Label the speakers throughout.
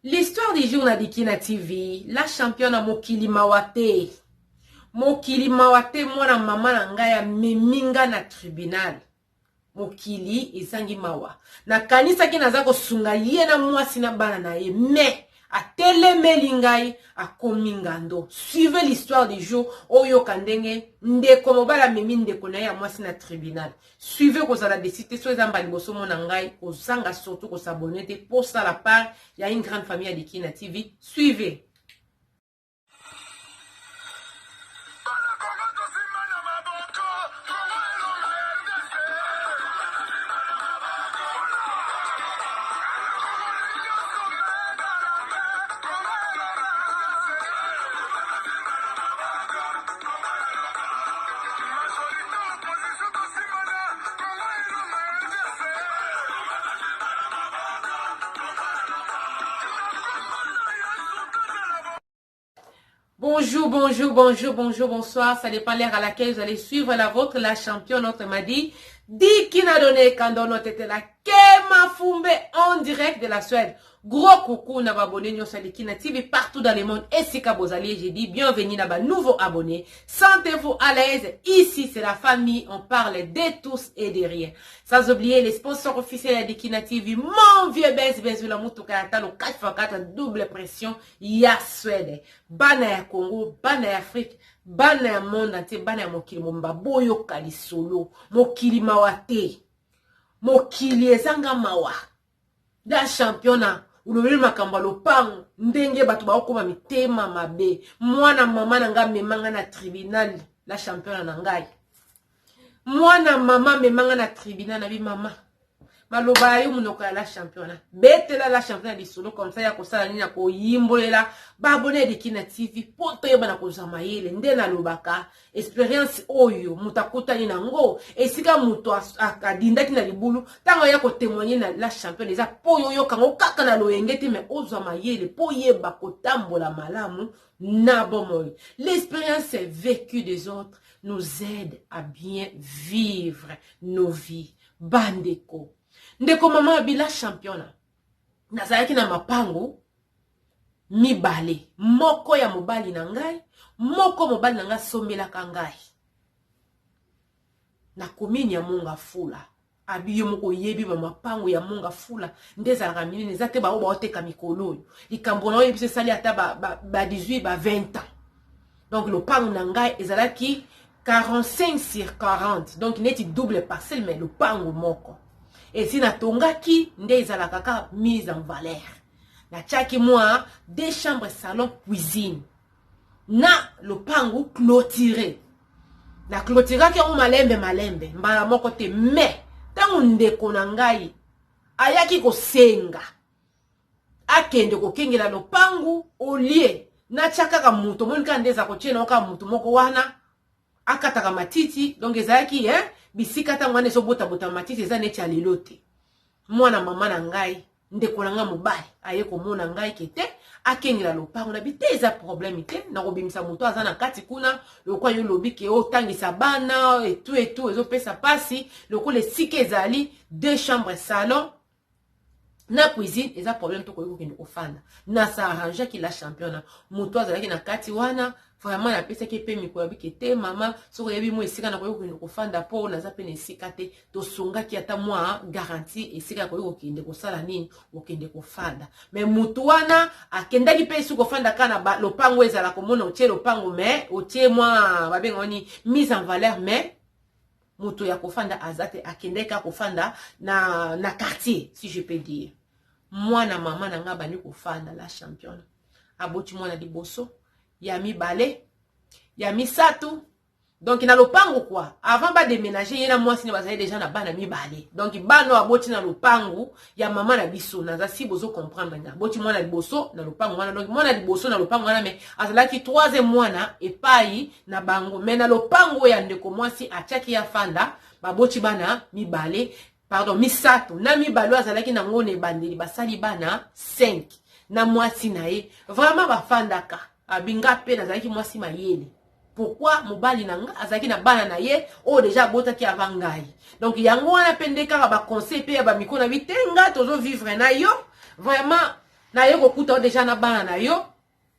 Speaker 1: L'histoire du jour na Dikina TV, la championne Mokili Mawate. Mokili Mawate, mwana mama na ngaya meminga na tribunal. Mokili ezangi mawa. Na kanisa ki nazako sunga ye na mwasi na bana na ye. Mais, a telemeli ngai, a komingando. Suivez l'histoire du jour, oyo kandenge, ndeko mobala memi ndeko na ye a mwasi na tribunal. Suivez kozala desite, so ezamba liboso mona ngai, kozanga surtout ko s'abonner pour ça la part, il y a une grande famille à Dikina TV. Suivez. Bonjour, bonjour, bonjour, bonjour, bonsoir. Ça dépend l'heure à laquelle vous allez suivre la vôtre, la championne, notre m'a dit. Dikina donné quand notre était là. Kema Fumbe en direct de la Suède. Gros coucou na abonné nyo sa Dikina TV partout dans le monde. Et si Kabozali, j'ai dit bienvenue na ba nouveau abonné. Sentez-vous à l'aise. Ici, c'est la famille. On parle de tous et de rien. Sans oublier les sponsors officiels de Dikina TV. Mon vieux Benz la Moutoukata, le 4x4 double pression. Ya Suède. Bana Congo, bana Afrique. Bana monde entier, bana mokili momba boyo kali solo. Mokili mawate. Mokili ezanga mawa. Da championnat. Ulobeli makamba lopango. Ndenge batu ba okoma mitema mabe. Mwana mama nanga memanga na tribunal. La championnat nangai. Mwana mama memanga na tribunal na bi mama. Maloba yu munoko ya la championnat. Bete la championnat di solo comme ça ya kosala nini na ko yimbolela. Ba abonné Dikina TV poto yeba na kozama yele nde na lobaka experience oyo mutakuta ni nango esika muto akadindaki na libulu tango ya ko témoigner na la championne eza po yo kango kaka na loyengeti mais ozama yele po yeba kotambola malamu na bomoy. L'expérience vécue des autres nous aide à bien vivre nos vies. Bandeko ndeko mama bila championnat nazalaki na mapango mibale moko ya mobali na ngai moko mobali na ngai sombelaka ngai na komini ya monga fula abiyo moko yebi ba mapango ya monga fula ndezalaka minene zate ba oteka mikolo oyo likambo na oyo biso sali ata ba 18 ba 20 ans. Donc le pango na ngai ezalaki 45 sur 40, donc neti double parcelle mais le pango moko. Et si na tongaki nde ezalaka kaka mise en valeur. Na tchaki moi 2 chambres salon cuisine. Na le pango clôturé. Na clôturé ki on malembe mbala moko te mais tango ndeko na ngai ayaki ko senga. Akende ko kengela lo pango au lieu na tchaka ka muto monika ndeza ko tshena ka muto moko wana akataka matiti donc ezalaki bisika tango ane so bota matiti eza neti alelo te. Mwana mama na ngai ndeko na nga mobali aye komona ngai kete akengela lopango na bite eza problème te na kobimisa moto aza na kati kuna lokwa yo lobi ke otangisa bana et tout ezo pesa pasi lokole sike ezali 2 chambres salon na cuisine eza problème to koyiko kende kofanda na sa arranger ki la championne moto azalaki na kati wana vraiment na pesa ki pe miko yabiki te mama soko yebi mo esika na koyiko kende kofanda po na za pene esika te to songa ki ata moi garantie esika koyiko kende kosala nini okende kofanda mais moto wana akendaki pe suko fanda kana ba lopango ezala komona otie lopango mais otie moi babenga ni mise en valeur mais moto ya kofanda azate akendeka kofanda na quartier si je peux dire. Mwana mama na nga bani kofanda la championne aboti mwana liboso ya mibale ya misatu donc na lopango quoi avant ba déménager yena mwasi ne bazali déjà na bana mibale donc bano aboti na lopango ya mama na biso na za si bozo comprendre nga aboti mwana liboso na lopango wana donc mwana liboso na lopango wana mais azalaki 3e mwana epai na bango mais na lopango ya ndeko mwasi achaki ya fanda baboti bana mibale pardon misato na mibalo azalaki na ngone bandeli basali bana 5 na mwasi na ye vraiment bafandaka abinga pe nazalaki mwasi mayele pourquoi mobali nanga azalaki na bana na ye o déjà botaki avant ngai donc yango wana pendeka ba conseil pe ba mikona bitenga tozo vivre na yo vraiment na ye kokuta déjà na bana na yo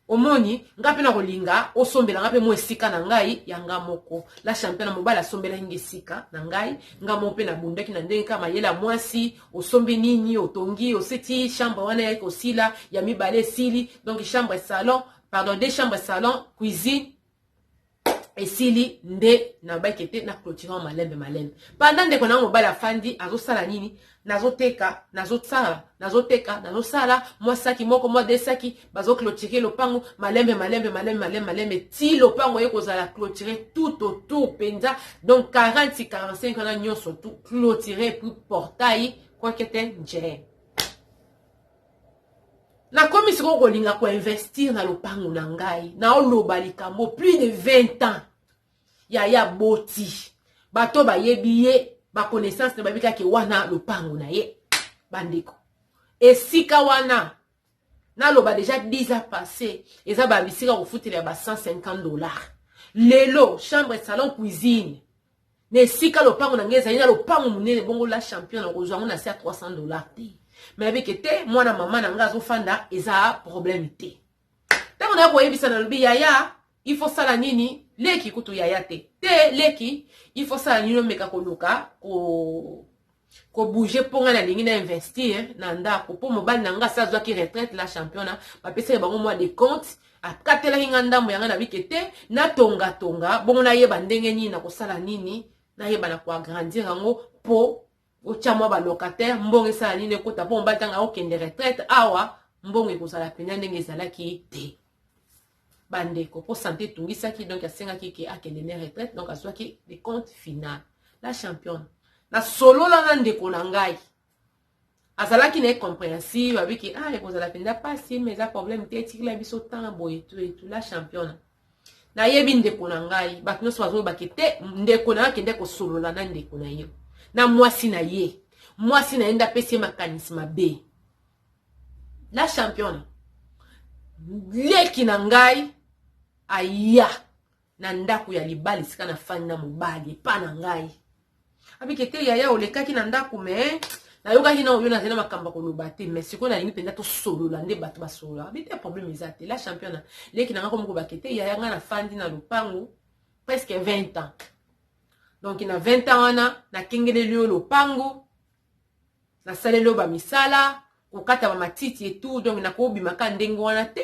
Speaker 1: omoni nga pe na kolinga osombela nga pe mo esika na ngai yanga moko la champion mobala sombela ngi esika na ngai nga mo pe na bundaki na ndenge kama yela mwasi osombi nini otongi oseti chambre wana ya kosila ya mibale sili donc chambre salon pardon deux chambres salon cuisine esili nde na bakete na clôture malembe pendant ndeko na mobala fandi azosala nini nazoteka nazoteka nazosala mwa saki moko mwa desaki bazo clôturer lopango malembe ti lopango ye kozala clôturer tout autour penza donc 40-45 na nyonso tout clôturer pour portail quoi que te nje na komi siko kolinga ko investir na lopango na ngai na oloba likambo plus de 20 ans ya boti bato ba yebiye ba connaissance na babika ke wana lopango na ye bandeko esika wana na loba déjà 10 ans passé eza ba bisika ko futela ba $150 lelo chambre salon cuisine ne sika lopango na ngeza ina lopango munene bongo la champion na kozwa na se $300 te mais avec été moi na maman na ngazo fanda eza problème te tango na ko yebisa na lobi yaya il faut sala nini leki kutu yaya te leki il faut sala nini meka koluka ko bouger ponga na lingi na investir na ndako po mobali na nga sa zwa ki retraite la championnat ba pesa bango moi de compte akatela hinga ndambo yanga na bikete na tonga bongo na yeba ndenge nini na kosala nini na yeba na ko agrandir yango po ochamo ba locataire mbongo sala nini kota po mobali tanga okende retraite awa mbongo ekozala pena ndenge ezalaki te bandeko pour santé tungisaki donc asengaki ke akende ne retraite donc azwaki des comptes final la championne na solo la ndeko na ngai azalaki na compréhensive avec ah ekozala penda pasi mais a problème te tikila biso temps boye tout la championne na yebi ndeko na ngai bato nyonso bazobaki te ndeko na akende kosolola na ndeko na ye na mwasi na ye nda pesi makanisi mabe la championne leki na ngai aya na ndako ya libali sika na fani na mobali pa na ngai abikete yaya olekaki na ndako me na yokaki na oyo na zena makamba koloba te mais siko na lingi penda to solola nde bato ba solola bite problème ezate la championne leki na ngako moko bakete yaya nga na fandi na lopango presque 20 ans donc na 20 ans na kengele lio lopango na salelo ba misala kokata ba matiti et tout donc na ko bimaka ndenge wana te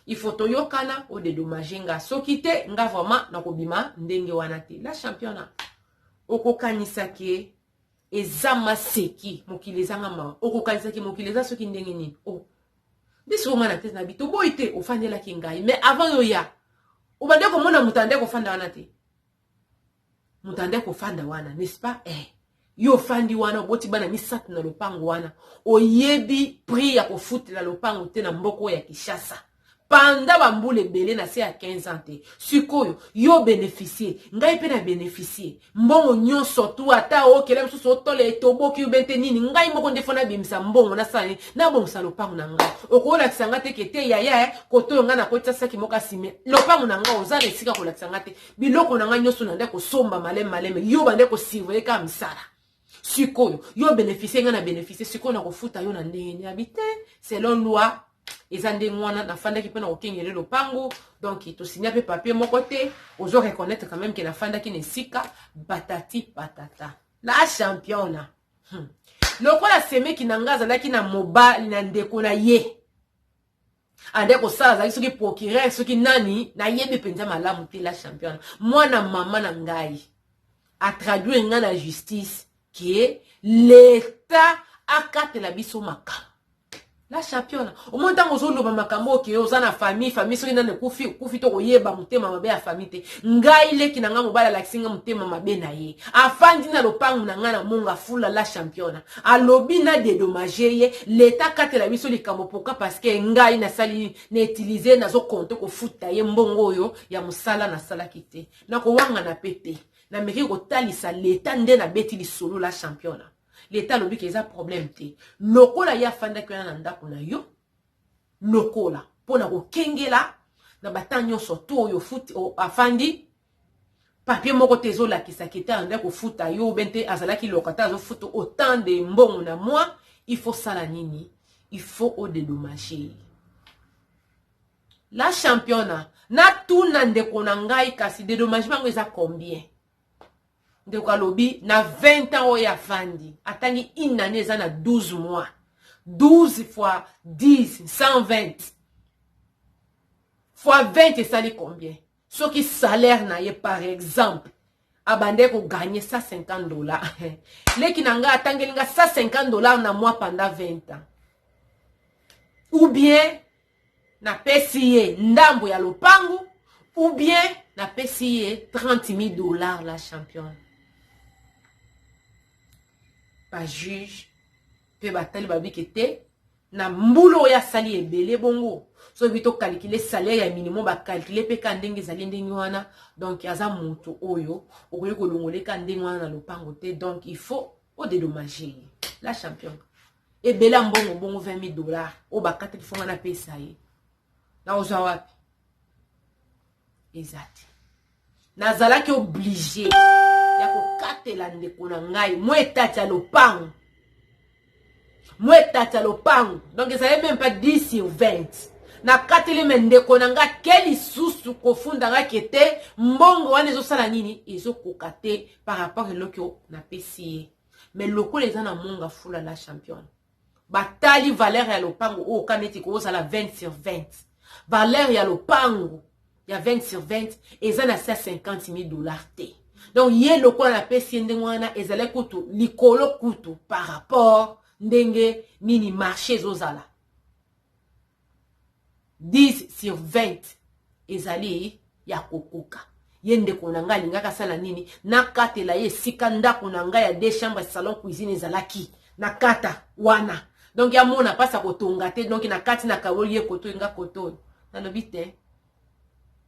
Speaker 1: il faut toyokana o dédommager nga soki te nga vraiment na kobima ndenge wana te la championne okokanisa ke ezama seki mokili ezanga ma okokanisa ke mokili eza soki ndenge nini biso nga na tete na bito boy te ofandela ki ngai mais avant yo ya obande ko mona mutande ko fanda wana te mutande ko fanda wana n'est-ce pas yo fandi wana boti bana misatu na lopango wana oyebi prix ya ko futela lopango te na mboko ya Kishasa panda bambule belé na se ya 15 ans te sikoyo yo bénéficier ngai pe na bénéficier mbongo nyonso tu ata okele msusu otole toboki ubente nini ngai moko ndefona bimisa mbongo na sali na bongo sa lopango na ngai okola kisanga te kete yaya koto nga na kotsa saki moka sime lopango na ngai ozala esika kola kisanga te biloko na ngai nyonso na ndeko somba maleme yo bande ko surveiller ka misala sikoyo yo bénéficier nga na bénéficier sikoyo na kofuta yo na ndenge habité selon loi ezande ngwana na fanda ki pena okengele lopango donc to signer pe papier moko te ozo reconnaître quand même que na fanda ki nesika batati patata la championne lokola seme ki nangaza laki na mobali na ndeko na ye ande ko sala zaki soki procureur soki nani na yebe penza malamu te la championne mwana mama na ngai a traduire nga na justice qui l'état akatela biso maka la championne au moins tant ozo loba makambo ke oza na famille soki na kufi to koyeba mutema mabe ya famille te ngai leki na nga mobala la kisinga mutema mabe na ye afandi na lopangu na nga na monga fula la championne alobi na dédommager ye l'état katela biso likambo pourquoi parce que ngai na sali na utiliser nazo compte ko futa ye mbongo oyo ya musala na sala kite na ko wanga na pete na meki ko talisa l'état nde na beti li solo la championne l'état lobi ke eza problème te lokola ya fanda ko na ndako na yo lokola pona ko kengela na batanyo soto yo futi afandi papier moko tezo la kisakita anda ko futa yo bente azalaki lokata zo futo autant de mbongo na moi il faut sala nini il faut au dédommager. La championne, na tout na ndeko na ngai kasi dédommagement ngo eza combien? Ndeko alobi na 20 ans oya fandi, atangi une année eza na 12 mois. 12 fois 10, 120. Fois 20 esali combien? Ce qui salaire na ye par exemple, abande ko gagner $150. Leki nanga atangeli nga $150 na mois pendant 20 ans. Ou bien na pesiye ndambo ya lopangu, ou bien na pesiye $30,000 la championne. Pas juge, pe batali babi kete, na mbulo ya sali ebele bongo. So vito calculer salaire ya minimum ba calculer pe kandenge zali ndenge wana. Donc yaza moto oyo, okoye ko longole kandenge wana na lopango te. Donc il faut au dédommager la championne. Ebele mbongo bongo $20,000. O ba kata kifonga na pesa ye. Na oza wapi? Exact. Nazala ki obligé ya ko katela ndeko na ngai mo etati ya lopango. Moi tata lopango. Donc ça n'est même pas 10 sur 20. Na kateli mendeko nanga keli susu kofunda nga kete mbongo wana ezo sala nini ezo kokate par rapport à l'okyo na pesiye. Mais loko les ana monga fula la championne. Batali valeur ya lopango o kaneti ko sala 20 sur 20. Valeur ya lopango ya 20 sur 20 ezana $50,000 te. Donc ye loko na pesiye ndengwana ezale kutu likolo kutu par rapport ndenge nini marché zozala 10 sur 20 ezali ya kokoka yende konanga lingaka sala nini nakatela ye sika ndako nanga ya 2 chambres salon cuisine ezalaki nakata wana donc ya mona pasa kotonga te donc nakati na kawoli ye koto nga koto na lobite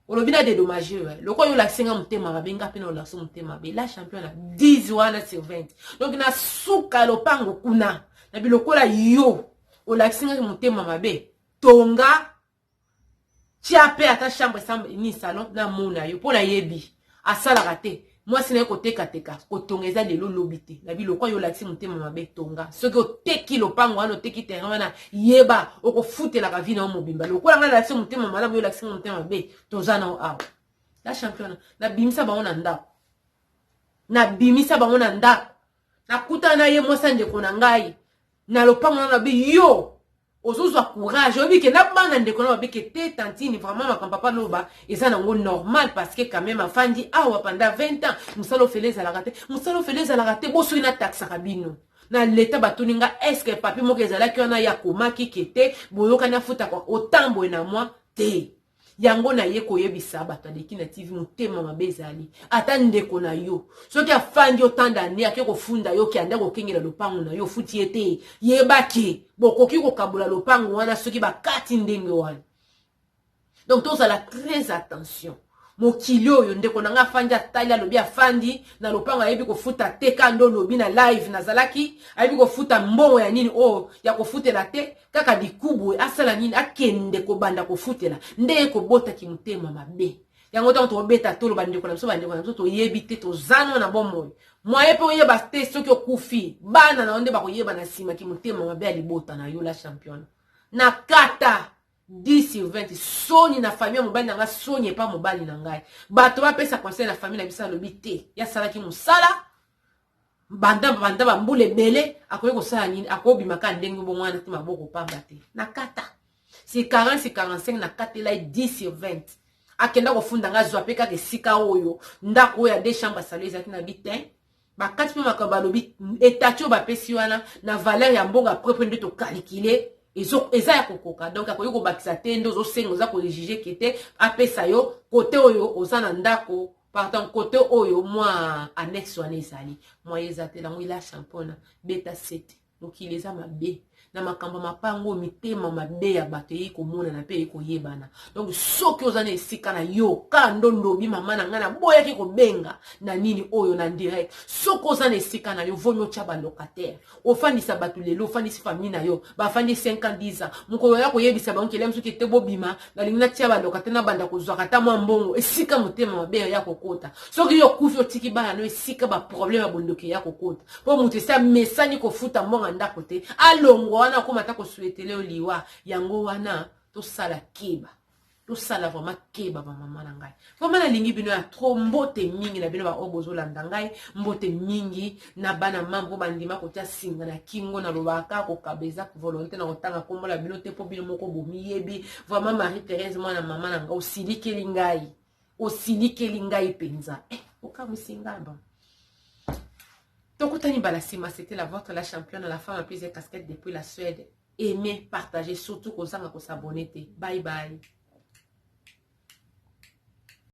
Speaker 1: olobina de dommage loko yo la singa mutema mabenga pe na la so mutema be la champion na 10 wana sur 20 donc na suka lopango kuna na bilokola yo olakisinga mutema mabe tonga chiape ata chambre sambe ni salon na mona yo pona yebi asala rate moi sine ko teka ko tongeza lelo lobite na biloko yo lakisi mutema mabe tonga soki oteki lopango wana oteki terrain wana yeba okofutela ka vina mobimba lokola ngala lakisi mutema malamu yo lakisi mutema mabe tozana awa la champion na bimisa ba ona ndako na bimisa ba ona ndako na kutana ye mosa ndeko na ngai na lopango na bi yo ozozo courage obi ke na bana ndeko na bi ke te tantini vraiment ma papa loba eza nango normal parce que quand même afandi awa pendant 20 ans musalo feleza la raté boso ina taxa kabino na leta batuninga est-ce que papi moko ezala ki ona ya komaki kete boyoka na futa kwa otambo na moi te yango na ye koyebisa bato adeki na TV mutema mabezali ata ndeko na yo soki afandi otanda ne ake kofunda yo ki anda kokengela lopango na yo futi ete yebaki bokoki kokabula lopango wana soki bakati ndenge wana. Donc tozala très attention mokili oyo ndeko nanga afandi atali alobi afandi na lopango ayebi kofuta te kando lobi na live nazalaki ayebi kofuta mbongo ya nini o ya kofutela te kaka dikubu asala nini akende kobanda kofutela nde kobota ki mutema mabe yango tango tobeta tolo bandeko na biso to yebi te tozana na bomoyo moye pe oyeba te soki okufi bana na onde bakoyeba na sima ki mutema mabe alibota na yo la championne na kata 10 sur 20 soni na famille mobali nanga soni pa mobali na ngai bato ba pesa conseil na famille na bisa lobi te ya sala ki musala banda ba mbule bele akoye ko sala nini akobima ka ndenge bongwana te maboko pamba te na kata si 40 si 45 na kata la 10 sur 20 akenda ko funda nga zwa pe ka ke sika oyo ndako ya 2 chambres salon ezaki na bitin bakati pe makaba lobi etatio ba pesi wana na valeur ya mbonga propre nde to calculer eza ya kokoka donc akoyi kobakisa te ndo ozosenga oza kojuge kete apesa yo kote oyo oza na ndako pardon kote oyo mwa annexe wana ezali mwa eza te lango ila champona beta 7 mokili eza mabe na makambo mapango mitema mabe ya bato yi komona na pe yi koyebana donc soki oza na esika na yo kando ndobi mama na ngana boya ki kobenga na nini oyo na direct soki oza na esika na yo vonyo tia ba locataire ofandisa bato lelo ofandisi famille na yo ba fandi 50 ans mukolo ya koyebisa ba onkele msuki te bobima na lingina tia ba locataire na banda kozwa kata mwa mbongo esika motema mabe ya kokota soki yo kufi otiki bana no esika ba problème ya bondoke ya kokota po mutu sa mesani ko futa mbonga ndako te alongo wana ko mata ko souhaitele oliwa yango wana to sala keba. To sala vraiment keba ba mama na ngai. Vraiment na lingi bino ya trop mbote mingi na bino ba obozo landa ngai, mbote mingi na bana mambo bandima ko tia singa na kingo na lobaka ko kabeza volonté na otanga kombola bino te po bino moko bomi yebi. Vraiment Marie Thérèse mwana mama na ngai osilikeli ngai. Osilikeli ngai penza. Okamusinga ba. Donc, Tani Balasima, c'était la vôtre, la championne, la femme à plusieurs casquettes depuis la Suède. Aimez, partagez, surtout qu'on s'abonner. Bye bye.